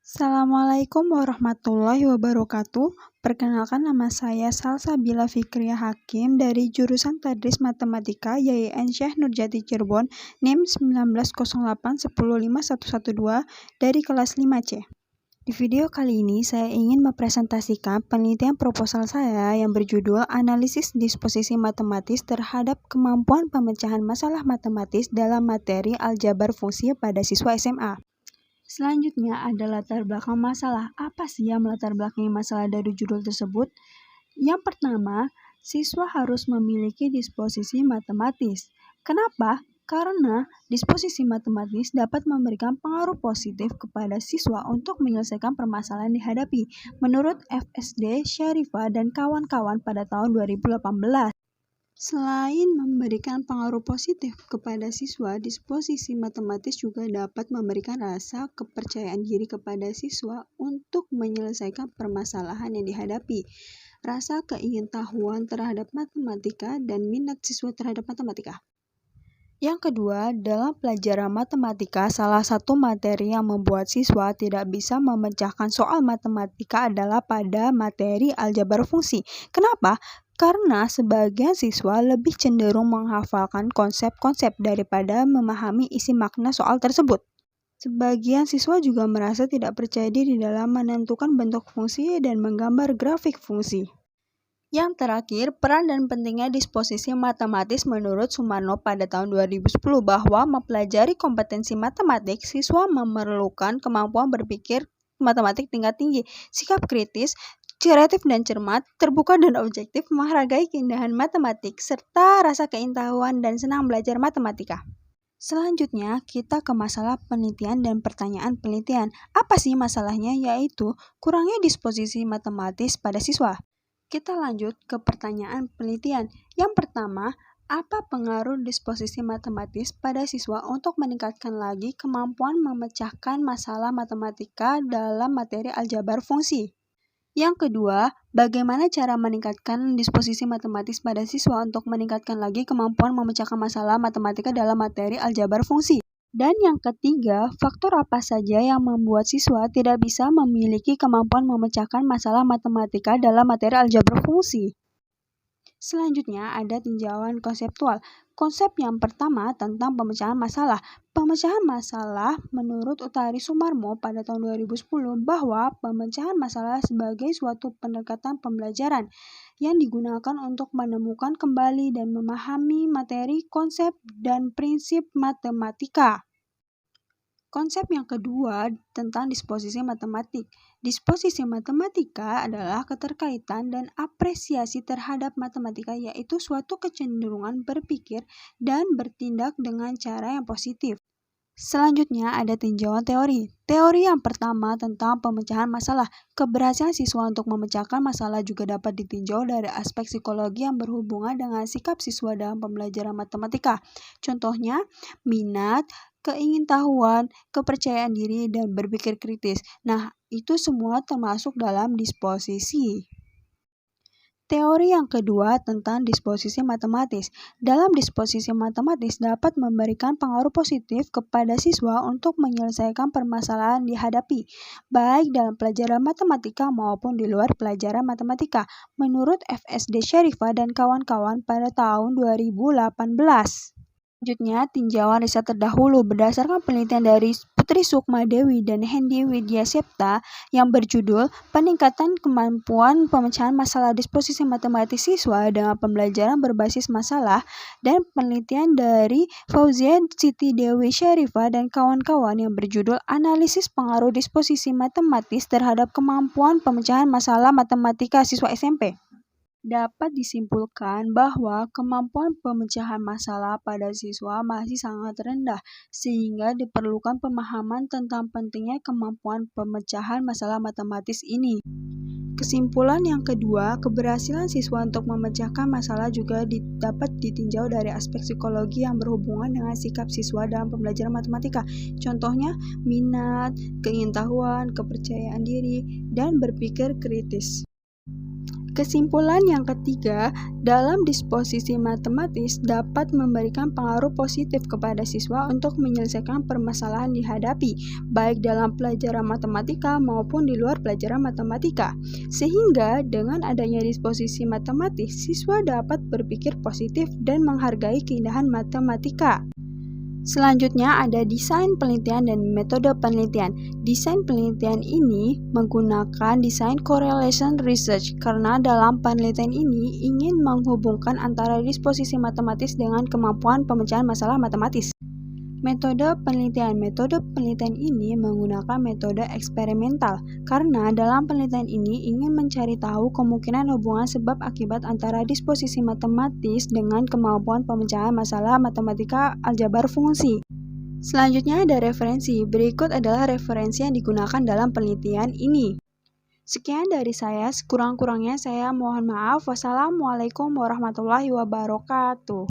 Assalamualaikum warahmatullahi wabarakatuh. Perkenalkan, nama saya Salsabila Fikriah Hakim dari jurusan Tadris Matematika YIN Syekh Nurjati Cirebon, NIM 1908115112 dari kelas 5C. Di video kali ini saya ingin mempresentasikan penelitian proposal saya yang berjudul Analisis Disposisi Matematis terhadap Kemampuan Pemecahan Masalah Matematis dalam Materi Aljabar Fungsi pada siswa SMA. Selanjutnya ada latar belakang masalah. Apa sih yang melatar belakangi masalah dari judul tersebut? Yang pertama, siswa harus memiliki disposisi matematis. Kenapa? Karena disposisi matematis dapat memberikan pengaruh positif kepada siswa untuk menyelesaikan permasalahan dihadapi, menurut FSD Syarifah dan kawan-kawan pada tahun 2018. Selain memberikan pengaruh positif kepada siswa, disposisi matematis juga dapat memberikan rasa kepercayaan diri kepada siswa untuk menyelesaikan permasalahan yang dihadapi, rasa keingintahuan terhadap matematika, dan minat siswa terhadap matematika. Yang kedua, dalam pelajaran matematika, salah satu materi yang membuat siswa tidak bisa memecahkan soal matematika adalah pada materi aljabar fungsi. Kenapa? Karena sebagian siswa lebih cenderung menghafalkan konsep-konsep daripada memahami isi makna soal tersebut. Sebagian siswa juga merasa tidak percaya diri dalam menentukan bentuk fungsi dan menggambar grafik fungsi. Yang terakhir, peran dan pentingnya disposisi matematis menurut Sumarno pada tahun 2010 bahwa mempelajari kompetensi matematik, siswa memerlukan kemampuan berpikir matematik tingkat tinggi, sikap kritis, kreatif dan cermat, terbuka dan objektif, menghargai keindahan matematik, serta rasa keingintahuan dan senang belajar matematika. Selanjutnya, kita ke masalah penelitian dan pertanyaan penelitian. Apa sih masalahnya? Yaitu kurangnya disposisi matematis pada siswa. Kita lanjut ke pertanyaan penelitian. Yang pertama, apa pengaruh disposisi matematis pada siswa untuk meningkatkan lagi kemampuan memecahkan masalah matematika dalam materi aljabar fungsi? Yang kedua, bagaimana cara meningkatkan disposisi matematis pada siswa untuk meningkatkan lagi kemampuan memecahkan masalah matematika dalam materi aljabar fungsi? Dan yang ketiga, faktor apa saja yang membuat siswa tidak bisa memiliki kemampuan memecahkan masalah matematika dalam materi aljabar fungsi? Selanjutnya ada tinjauan konseptual. Konsep yang pertama tentang pemecahan masalah. Pemecahan masalah menurut Utari Sumarmo pada tahun 2010 bahwa pemecahan masalah sebagai suatu pendekatan pembelajaran yang digunakan untuk menemukan kembali dan memahami materi, konsep, dan prinsip matematika. Konsep yang kedua tentang disposisi matematik. Disposisi matematika adalah keterkaitan dan apresiasi terhadap matematika, yaitu suatu kecenderungan berpikir dan bertindak dengan cara yang positif. Selanjutnya ada tinjauan teori. Teori yang pertama tentang pemecahan masalah. Keberhasilan siswa untuk memecahkan masalah juga dapat ditinjau dari aspek psikologi yang berhubungan dengan sikap siswa dalam pembelajaran matematika. Contohnya, minat, keingintahuan, kepercayaan diri, dan berpikir kritis. Nah, itu semua termasuk dalam disposisi. Teori yang kedua tentang disposisi matematis. Dalam disposisi matematis dapat memberikan pengaruh positif kepada siswa untuk menyelesaikan permasalahan dihadapi, baik dalam pelajaran matematika maupun di luar pelajaran matematika, menurut FSD Syarifah dan kawan-kawan pada tahun 2018. Selanjutnya, tinjauan riset terdahulu berdasarkan penelitian dari Putri Sukma Dewi dan Hendy Widyasepta yang berjudul Peningkatan Kemampuan Pemecahan Masalah Disposisi Matematis Siswa dengan Pembelajaran Berbasis Masalah, dan penelitian dari Fauzia Siti Dewi Syarifah dan kawan-kawan yang berjudul Analisis Pengaruh Disposisi Matematis Terhadap Kemampuan Pemecahan Masalah Matematika Siswa SMP. Dapat disimpulkan bahwa kemampuan pemecahan masalah pada siswa masih sangat rendah, sehingga diperlukan pemahaman tentang pentingnya kemampuan pemecahan masalah matematis ini. Kesimpulan yang kedua, keberhasilan siswa untuk memecahkan masalah juga dapat ditinjau dari aspek psikologi yang berhubungan dengan sikap siswa dalam pembelajaran matematika. Contohnya, minat, keingintahuan, kepercayaan diri, dan berpikir kritis. Kesimpulan yang ketiga, dalam disposisi matematis dapat memberikan pengaruh positif kepada siswa untuk menyelesaikan permasalahan dihadapi, baik dalam pelajaran matematika maupun di luar pelajaran matematika. Sehingga dengan adanya disposisi matematis, siswa dapat berpikir positif dan menghargai keindahan matematika. Selanjutnya ada desain penelitian dan metode penelitian. Desain penelitian ini menggunakan desain correlation research karena dalam penelitian ini ingin menghubungkan antara disposisi matematis dengan kemampuan pemecahan masalah matematis. Metode penelitian ini menggunakan metode eksperimental karena dalam penelitian ini ingin mencari tahu kemungkinan hubungan sebab akibat antara disposisi matematis dengan kemampuan pemecahan masalah matematika aljabar fungsi. Selanjutnya ada referensi. Berikut adalah referensi yang digunakan dalam penelitian ini. Sekian dari saya, sekurang-kurangnya saya mohon maaf. Wassalamualaikum warahmatullahi wabarakatuh.